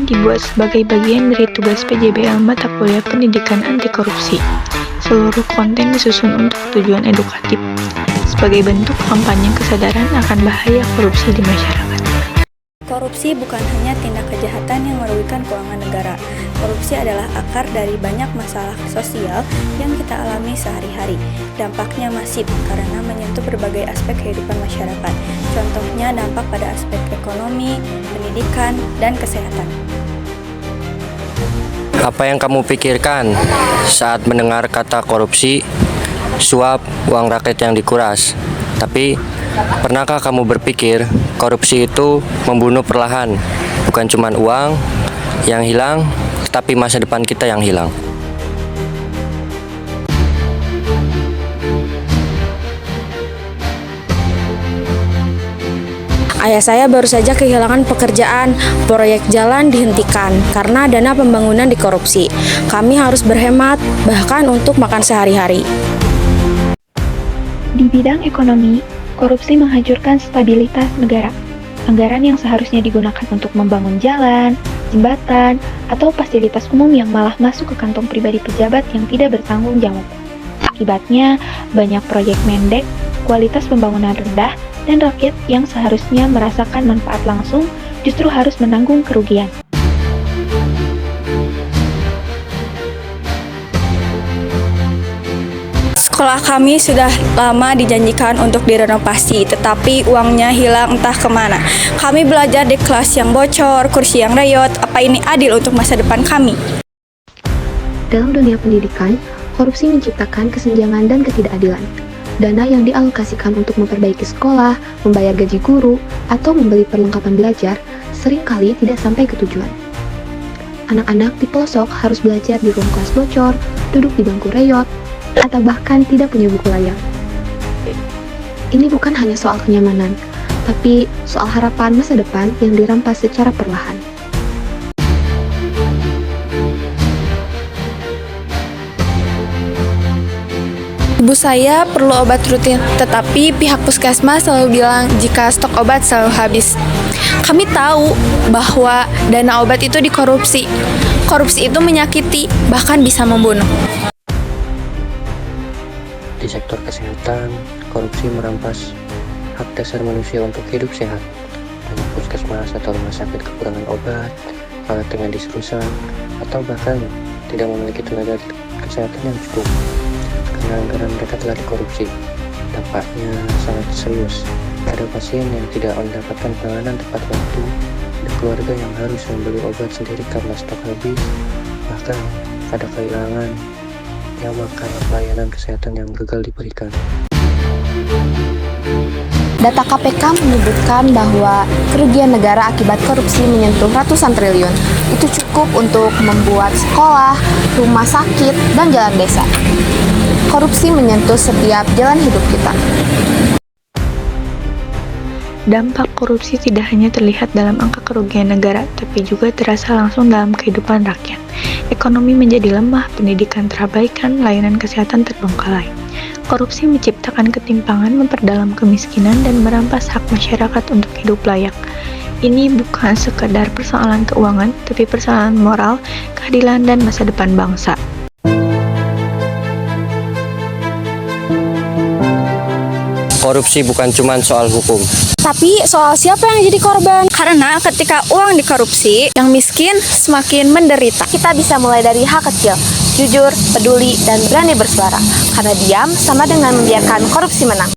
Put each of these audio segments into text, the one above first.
dibuat sebagai bagian dari tugas PJBL mata kuliah pendidikan anti korupsi. Seluruh konten disusun untuk tujuan edukatif, sebagai bentuk kampanye kesadaran akan bahaya korupsi di masyarakat. Korupsi bukan hanya tindak kejahatan yang merugikan keuangan negara. Korupsi adalah akar dari banyak masalah sosial yang kita alami sehari-hari. Dampaknya masif karena menyentuh berbagai aspek kehidupan masyarakat. Contohnya dampak pada aspek ekonomi, pendidikan, dan kesehatan. Apa yang kamu pikirkan saat mendengar kata korupsi, suap, uang rakyat yang dikuras? Tapi, pernahkah kamu berpikir korupsi itu membunuh perlahan? Bukan cuma uang yang hilang, tapi masa depan kita yang hilang. Ayah saya baru saja kehilangan pekerjaan, proyek jalan dihentikan karena dana pembangunan dikorupsi. Kami harus berhemat, bahkan untuk makan sehari-hari. Di bidang ekonomi, korupsi menghancurkan stabilitas negara. Anggaran yang seharusnya digunakan untuk membangun jalan, jembatan, atau fasilitas umum yang malah masuk ke kantong pribadi pejabat yang tidak bertanggung jawab. Akibatnya, banyak proyek mendek, kualitas pembangunan rendah, dan rakyat yang seharusnya merasakan manfaat langsung justru harus menanggung kerugian. Sekolah kami sudah lama dijanjikan untuk direnovasi, tetapi uangnya hilang entah kemana. Kami belajar di kelas yang bocor, kursi yang reyot. Apa ini adil untuk masa depan kami? Dalam dunia pendidikan, korupsi menciptakan kesenjangan dan ketidakadilan. Dana yang dialokasikan untuk memperbaiki sekolah, membayar gaji guru, atau membeli perlengkapan belajar seringkali tidak sampai ke tujuan. Anak-anak di pelosok harus belajar di ruang kelas bocor, duduk di bangku reyot, atau bahkan tidak punya buku layak. Ini bukan hanya soal kenyamanan, tapi soal harapan masa depan yang dirampas secara perlahan. Ibu saya perlu obat rutin, tetapi pihak puskesmas selalu bilang jika stok obat selalu habis. Kami tahu bahwa dana obat itu dikorupsi. Korupsi itu menyakiti, bahkan bisa membunuh. Di sektor kesehatan, korupsi merampas hak dasar manusia untuk hidup sehat. Banyak puskesmas atau rumah sakit kekurangan obat, alat medis rusak, atau bahkan tidak memiliki tenaga kesehatan yang cukup karena anggaran mereka telah dikorupsi. Dampaknya sangat serius. Ada pasien yang tidak mendapatkan penanganan tepat waktu, ada keluarga yang harus membeli obat sendiri karena stok habis, bahkan ada kehilangan nyawa karena pelayanan kesehatan yang gagal diberikan. Data KPK menyebutkan bahwa kerugian negara akibat korupsi menyentuh ratusan triliun. Itu cukup untuk membuat sekolah, rumah sakit, dan jalan desa. Korupsi menyentuh setiap jalan hidup kita. Dampak korupsi tidak hanya terlihat dalam angka kerugian negara, tapi juga terasa langsung dalam kehidupan rakyat. Ekonomi menjadi lemah, pendidikan terabaikan, layanan kesehatan terbengkalai. Korupsi menciptakan ketimpangan, memperdalam kemiskinan, dan merampas hak masyarakat untuk hidup layak. Ini bukan sekadar persoalan keuangan, tapi persoalan moral, keadilan, dan masa depan bangsa. Korupsi bukan cuma soal hukum, Tapi soal siapa yang jadi korban? Karena ketika uang dikorupsi, yang miskin semakin menderita. Kita bisa mulai dari hal kecil, jujur, peduli, dan berani bersuara. Karena diam sama dengan membiarkan korupsi menang.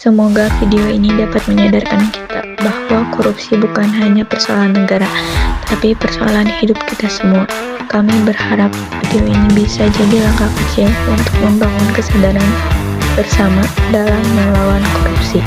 Semoga video ini dapat menyadarkan kita bahwa korupsi bukan hanya persoalan negara, tapi persoalan hidup kita semua. Kami berharap video ini bisa jadi langkah kecil untuk membangun kesadaran bersama dalam melawan korupsi.